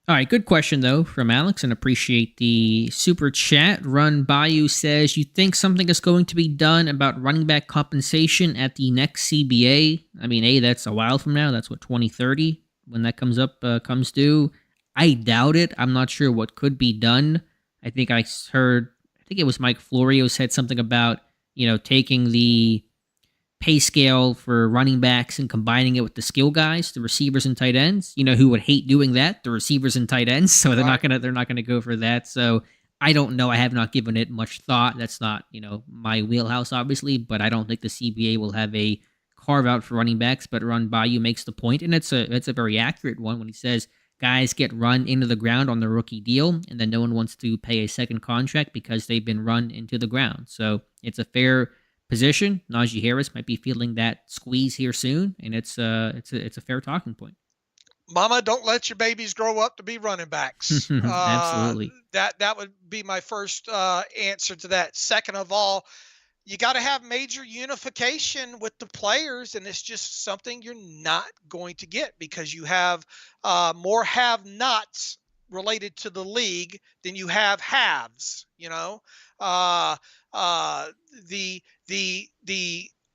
All right, good question, though, from Alex, and appreciate the super chat. Run Bayou says, you think something is going to be done about running back compensation at the next CBA? I mean, that's a while from now. That's 2030 when that comes due. I doubt it. I'm not sure what could be done. I think it was Mike Florio said something about, taking the pay scale for running backs and combining it with the skill guys, the receivers and tight ends. Who would hate doing that? The receivers and tight ends. So they're not gonna go for that. So I don't know. I have not given it much thought. That's not my wheelhouse, obviously. But I don't think the CBA will have a carve out for running backs. But Run Bayou makes the point, and it's a very accurate one when he says guys get run into the ground on the rookie deal, and then no one wants to pay a second contract because they've been run into the ground. So it's a fair position. Najee Harris might be feeling that squeeze here soon, and it's a fair talking point. Mama, don't let your babies grow up to be running backs. Absolutely. That would be my first answer to that. Second of all, you got to have major unification with the players, and it's just something you're not going to get because you have more have-nots related to the league than you have haves. Uh, the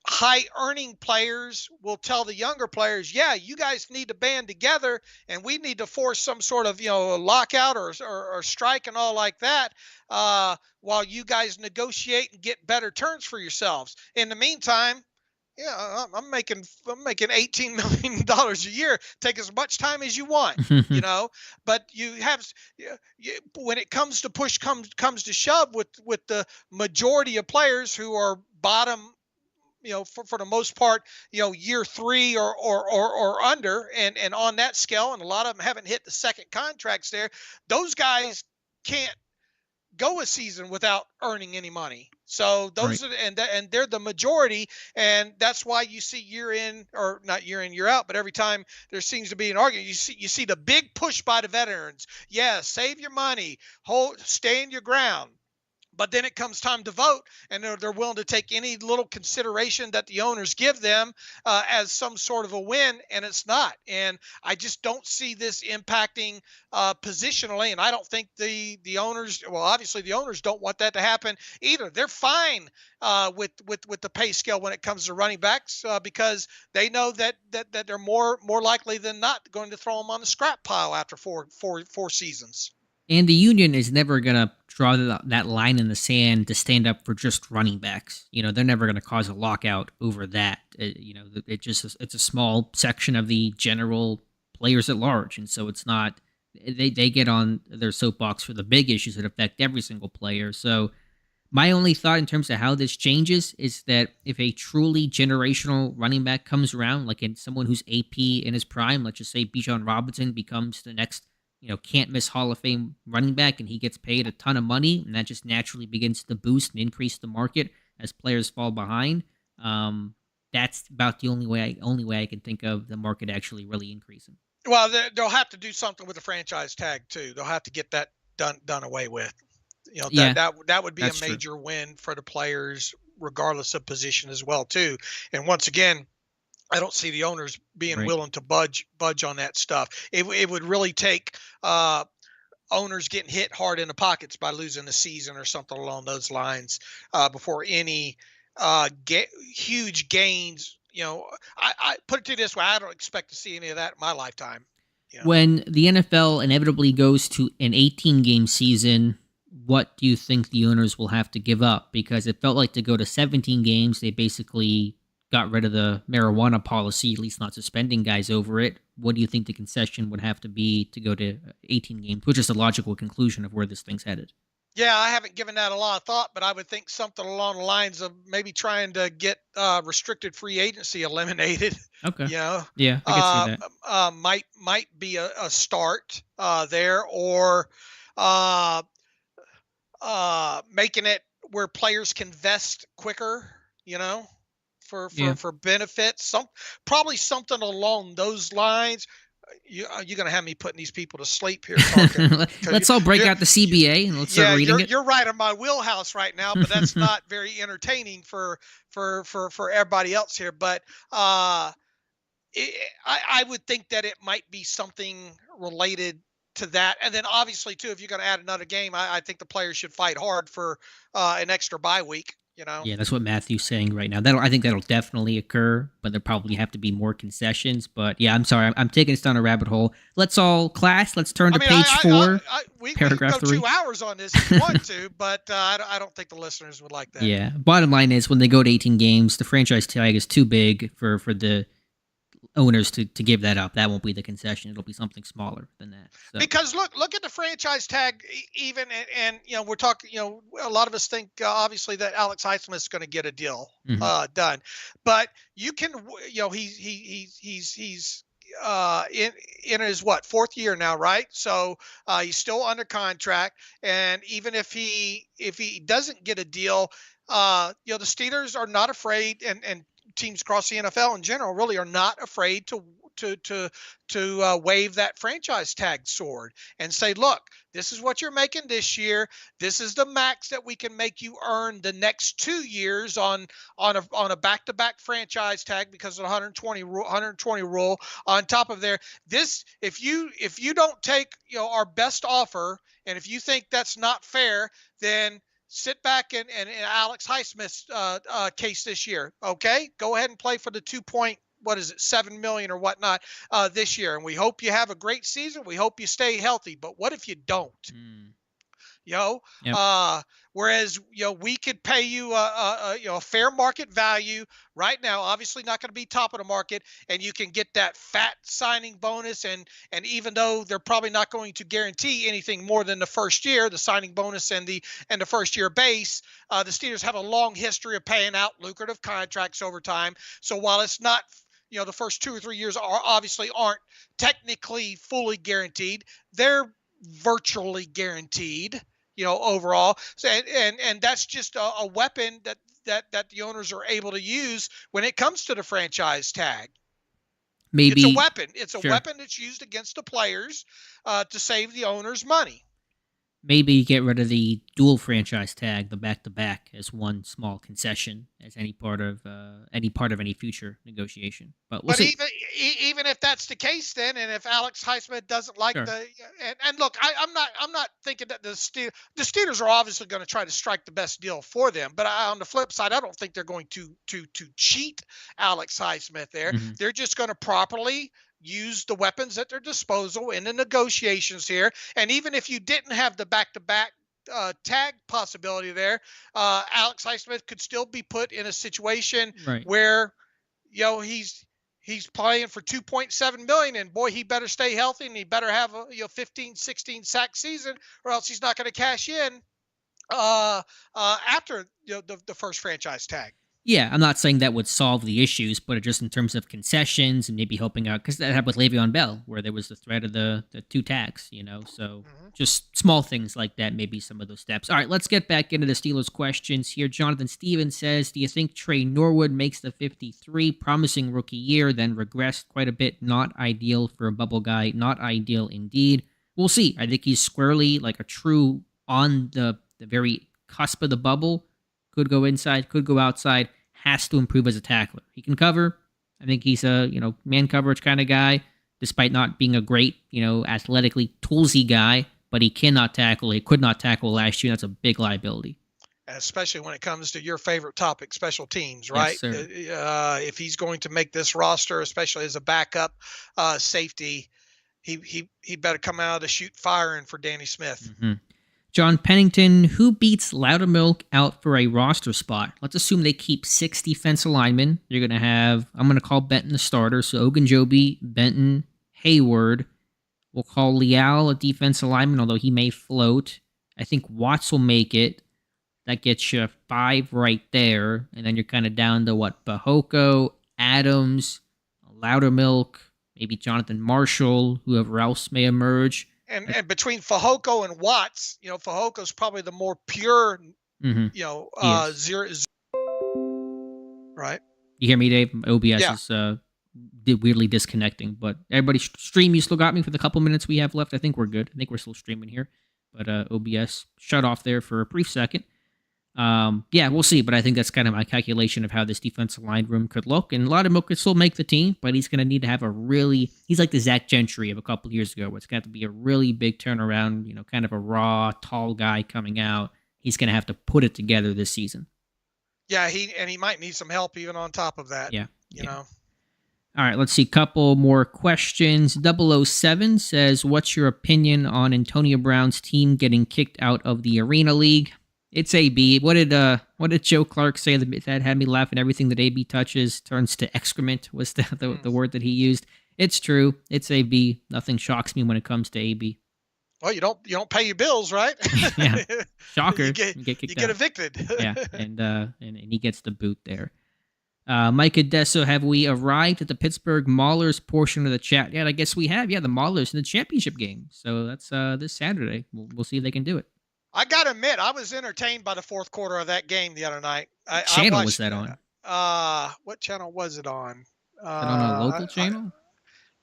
high earning players will tell the younger players, yeah, you guys need to band together and we need to force some sort of, lockout or strike and all like that, while you guys negotiate and get better terms for yourselves. In the meantime, yeah, I'm making $18 million a year. Take as much time as you want, but you have, when it comes to push comes to shove with the majority of players who are bottom, for the most part, year 3 or under, and on that scale, and a lot of them haven't hit the second contracts there. Those guys can't go a season without earning any money. So those right. are, and they're the majority, and that's why you see year in, or not year in, year out, but every time there seems to be an argument, you see the big push by the veterans. Yeah, save your money, stand your ground. But then it comes time to vote, and they're willing to take any little consideration that the owners give them as some sort of a win, and it's not. And I just don't see this impacting positionally, and I don't think the owners, well, obviously the owners don't want that to happen either. They're fine with the pay scale when it comes to running backs because they know that they're more likely than not going to throw them on the scrap pile after four seasons. And the union is never going to draw that line in the sand to stand up for just running backs. They're never going to cause a lockout over that. It's a small section of the general players at large. And so it's not, they get on their soapbox for the big issues that affect every single player. So my only thought in terms of how this changes is that if a truly generational running back comes around, like someone who's AP in his prime, let's just say Bijan Robinson becomes the next can't miss Hall of Fame running back, and he gets paid a ton of money, and that just naturally begins to boost and increase the market as players fall behind. That's about the only way I can think of the market actually really increasing. Well, they'll have to do something with the franchise tag too. They'll have to get that done away with. That would be a major win for the players, regardless of position as well too. And once again, I don't see the owners being willing to budge on that stuff. It would really take owners getting hit hard in the pockets by losing a season or something along those lines before any huge gains. I put it to you this way: I don't expect to see any of that in my lifetime. When the NFL inevitably goes to an 18-game season, what do you think the owners will have to give up? Because it felt like to go to 17 games, they basically got rid of the marijuana policy, at least not suspending guys over it. What do you think the concession would have to be to go to 18 games, which is the logical conclusion of where this thing's headed? Yeah, I haven't given that a lot of thought, but I would think something along the lines of maybe trying to get restricted free agency eliminated. Okay. Yeah, I can see that. Might be a start there, or making it where players can vest quicker, for benefits, probably something along those lines. You're going to have me putting these people to sleep here. Let's all break out the CBA and let's start reading it. You're right in my wheelhouse right now, but that's not very entertaining for everybody else here. But I would think that it might be something related to that. And then obviously too, if you're going to add another game, I think the players should fight hard for an extra bye week. Yeah, that's what Matthew's saying right now. I think that'll definitely occur, but there probably have to be more concessions. But yeah, I'm sorry, I'm taking us down a rabbit hole. Let's turn to page 4, we paragraph can go 3. 2 hours on this if you want to, but I don't think the listeners would like that. Yeah, bottom line is when they go to 18 games, the franchise tag is too big for the owners to give that up. That won't be the concession. It'll be something smaller than that. So. Because look at the franchise tag even, and we're talking, a lot of us think obviously that Alex Highsmith is going to get a deal done, but you can, he's in his 4th year now, right? So he's still under contract, and even if he doesn't get a deal, the Steelers are not afraid, and teams across the NFL in general really are not afraid to to wave that franchise tag sword and say, look, this is what you're making this year. This is the max that we can make you earn the next 2 years on a back-to-back franchise tag because of the 120 rule. On top of there, this if you don't take our best offer, and if you think that's not fair, then sit back and Alex Highsmith's case this year. Okay, go ahead and play for the 7 million or whatnot this year, and we hope you have a great season. We hope you stay healthy. But what if you don't? Yep. Whereas we could pay you a fair market value right now. Obviously not going to be top of the market, and you can get that fat signing bonus. And even though they're probably not going to guarantee anything more than the first year, the signing bonus and the first year base, the Steelers have a long history of paying out lucrative contracts over time. So while it's not the first 2 or 3 years aren't technically fully guaranteed, they're virtually guaranteed. Overall. So, and that's just a weapon that the owners are able to use when it comes to the franchise tag. Maybe it's a weapon. It's a weapon that's used against the players to save the owners money. Maybe you get rid of the dual franchise tag, the back-to-back, as one small concession as any part of any future negotiation. But we'll see. Even if that's the case, then, and if Alex Highsmith doesn't like and look, I'm not thinking that the Steelers are obviously going to try to strike the best deal for them. But on the flip side, I don't think they're going to cheat Alex Highsmith there. Mm-hmm. They're just going to properly use the weapons at their disposal in the negotiations here. And even if you didn't have the back-to-back tag possibility there, Alex Highsmith could still be put in a situation where he's playing for $2.7 million, and boy, he better stay healthy, and he better have a 15, 16 sack season, or else he's not going to cash in after the first franchise tag. Yeah, I'm not saying that would solve the issues, but just in terms of concessions and maybe helping out, because that happened with Le'Veon Bell, where there was the threat of the 2 tags, so just small things like that, maybe some of those steps. All right, let's get back into the Steelers questions here. Jonathan Stevens says, do you think Trey Norwood makes the 53? Promising rookie year, then regressed quite a bit. Not ideal for a bubble guy. Not ideal indeed. We'll see. I think he's squarely like a true on the very cusp of the bubble. Could go inside, could go outside, has to improve as a tackler. He can cover. I think he's a, man coverage kind of guy, despite not being a great, athletically toolsy guy, but he cannot tackle. He could not tackle last year. That's a big liability. Especially when it comes to your favorite topic, special teams, right? Yes, if he's going to make this roster, especially as a backup safety, he better come out of the chute firing for Danny Smith. Mm-hmm. John Pennington, who beats Loudermilk out for a roster spot? Let's assume they keep 6 defensive linemen. You're going to have, I'm going to call Benton the starter, so Ogunjobi, Benton, Hayward. We'll call Leal a defensive lineman, although he may float. I think Watts will make it. That gets you 5 right there, and then you're kind of down to, Bahoko, Adams, Loudermilk, maybe Jonathan Marshall, whoever else may emerge. And between Fehoko and Watts, Fajoko's probably the more pure, zero, right? You hear me, Dave? OBS is weirdly disconnecting, but everybody stream, you still got me for the couple minutes we have left. I think we're good. I think we're still streaming here, but OBS shut off there for a brief second. We'll see, but I think that's kind of my calculation of how this defensive line room could look. And Loudermilk could still make the team, but he's going to need to have he's like the Zach Gentry of a couple of years ago, where it's going to have to be a really big turnaround, kind of a raw, tall guy coming out. He's going to have to put it together this season. Yeah, he might need some help even on top of that. Yeah. Know. All right, let's see. Couple more questions. 007 says, what's your opinion on Antonio Brown's team getting kicked out of the Arena League? It's AB. What did Joe Clark say that had me laughing? Everything that AB touches turns to excrement was the word that he used. It's true. It's AB. Nothing shocks me when it comes to AB. Well, you don't pay your bills, right? Yeah. Shocker. You get evicted. Yeah, and he gets the boot there. Mike Adesso, have we arrived at the Pittsburgh Maulers portion of the chat yet? I guess we have. Yeah, the Maulers in the championship game. So that's this Saturday. We'll see if they can do it. I got to admit, I was entertained by the fourth quarter of that game the other night. What channel was that on? What channel was it on? On a local channel?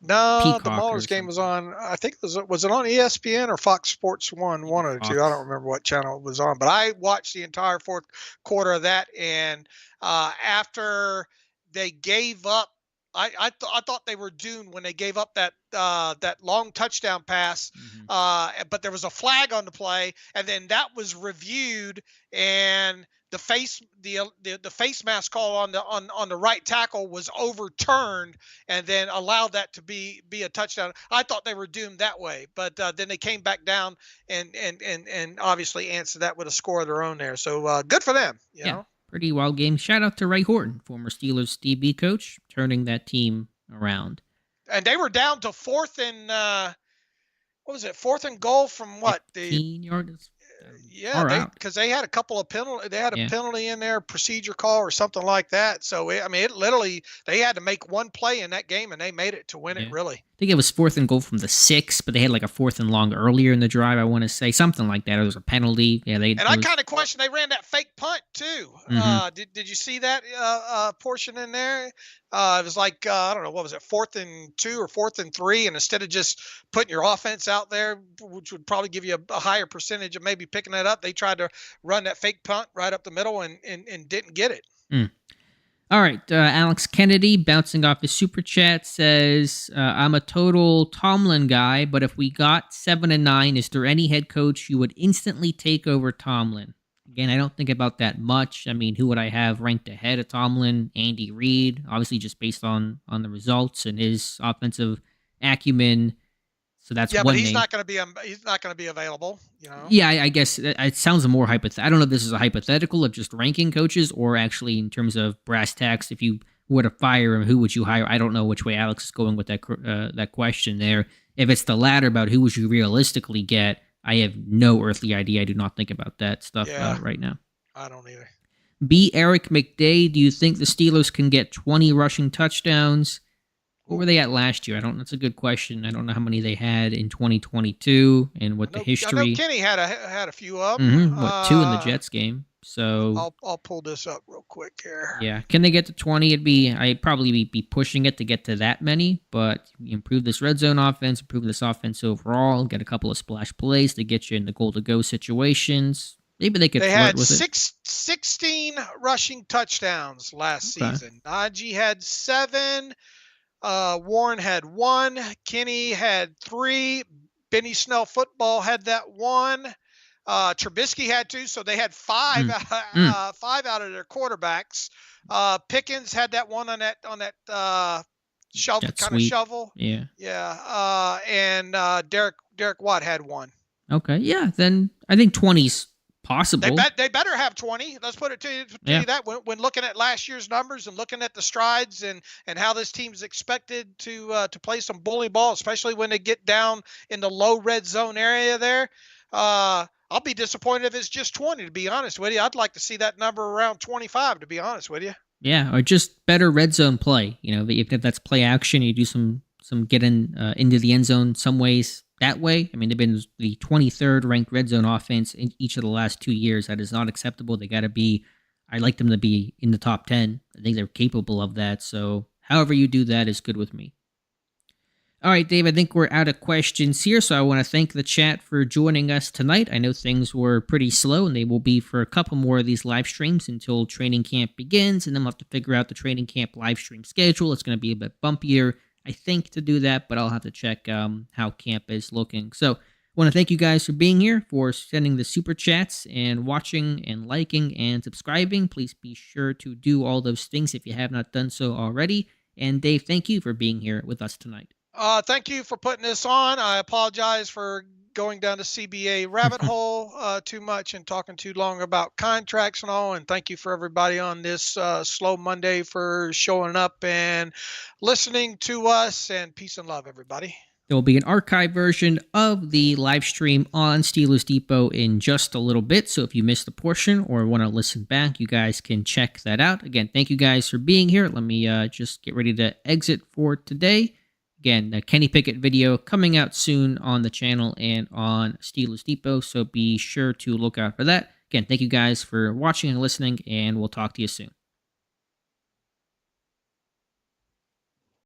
No, the Peacock or Maulers game was something. on. I think was it on ESPN or Fox Sports One, Maybe one of the two. I Fox. don't remember what channel it was on, but I watched the entire fourth quarter of that. And after they gave up, I thought they were doomed when they gave up that long touchdown pass. But there was a flag on the play, and then that was reviewed, and the face mask call on the right tackle was overturned, and then allowed that to be a touchdown. I thought they were doomed that way, but then they came back down and obviously answered that with a score of their own there. So good for them. You know? Pretty wild game. Shout out to Ray Horton, former Steelers DB coach, turning that team around. And they were down to fourth and what was it? Fourth and goal from what? 15 yards. Yeah, because they had a couple of penalty. They had a penalty in there, procedure call or something like that. So it literally, they had to make one play in that game, and they made it to win it. Really, I think it was fourth and goal from the 6, but they had like a fourth and long earlier in the drive. I want to say something like that. It was a penalty. Yeah, I kind of question they ran that fake punt too. Did you see that portion in there? It was like I don't know, what was it, 4th and 2 or 4th and 3, and instead of just putting your offense out there, which would probably give you a higher percentage of maybe picking that up, they tried to run that fake punt right up the middle and didn't get it. All right, Alex Kennedy, bouncing off his super chat, says, I'm a total Tomlin guy, but if we got 7-9, is there any head coach you would instantly take over Tomlin? Again, I don't think about that much. I mean, who would I have ranked ahead of Tomlin? Andy Reid, obviously just based on the results and his offensive acumen. So that's one but he's name. Not going to be available. You know. Yeah, I guess it sounds more hypothetical. I don't know if this is a hypothetical of just ranking coaches or actually in terms of brass tacks. If you were to fire him, who would you hire? I don't know which way Alex is going with that question there. If it's the latter about who would you realistically get, I have no earthly idea. I do not think about that stuff right now. I don't either. B. Eric McDay, do you think the Steelers can get 20 rushing touchdowns? What were they at last year? That's a good question. I don't know how many they had in 2022 and what the history. I know Kenny had a few of them. 2 in the Jets game. So I'll pull this up real quick here. Yeah, can they get to 20? I'd probably be pushing it to get to that many, but improve this red zone offense, improve this offense overall, get a couple of splash plays to get you in the goal-to-go situations. Maybe they could flirt with it. They had 16 rushing touchdowns last season. Najee had 7. Warren had 1. Kenny had 3. Benny Snell football had that 1. Trubisky had 2, so they had 5 out of their quarterbacks. Pickens had that 1 on that shovel, kind of shovel. Yeah. And Derek Watt had 1. Okay, yeah. Then I think 20's possible. They better have 20. Let's put it to you that when looking at last year's numbers and looking at the strides and how this team's expected to play some bully ball, especially when they get down in the low red zone area there. I'll be disappointed if it's just 20, to be honest with you. I'd like to see that number around 25, to be honest with you. Yeah, or just better red zone play. If that's play action, you do some getting into the end zone some ways that way. I mean, they've been the 23rd ranked red zone offense in each of the last 2 years. That is not acceptable. They got to be, I'd like them to be in the top 10. I think they're capable of that. So however you do that is good with me. All right, Dave, I think we're out of questions here, so I want to thank the chat for joining us tonight. I know things were pretty slow, and they will be for a couple more of these live streams until training camp begins, and then we'll have to figure out the training camp live stream schedule. It's going to be a bit bumpier, I think, to do that, but I'll have to check how camp is looking. So I want to thank you guys for being here, for sending the super chats, and watching, and liking, and subscribing. Please be sure to do all those things if you have not done so already. And Dave, thank you for being here with us tonight. Thank you for putting this on. I apologize for going down the CBA rabbit hole too much and talking too long about contracts and all. And thank you for everybody on this slow Monday for showing up and listening to us. And peace and love, everybody. There will be an archive version of the live stream on Steelers Depot in just a little bit. So if you missed a portion or want to listen back, you guys can check that out. Again, thank you guys for being here. Let me just get ready to exit for today. Again, the Kenny Pickett video coming out soon on the channel and on Steelers Depot, so be sure to look out for that. Again, thank you guys for watching and listening, and we'll talk to you soon.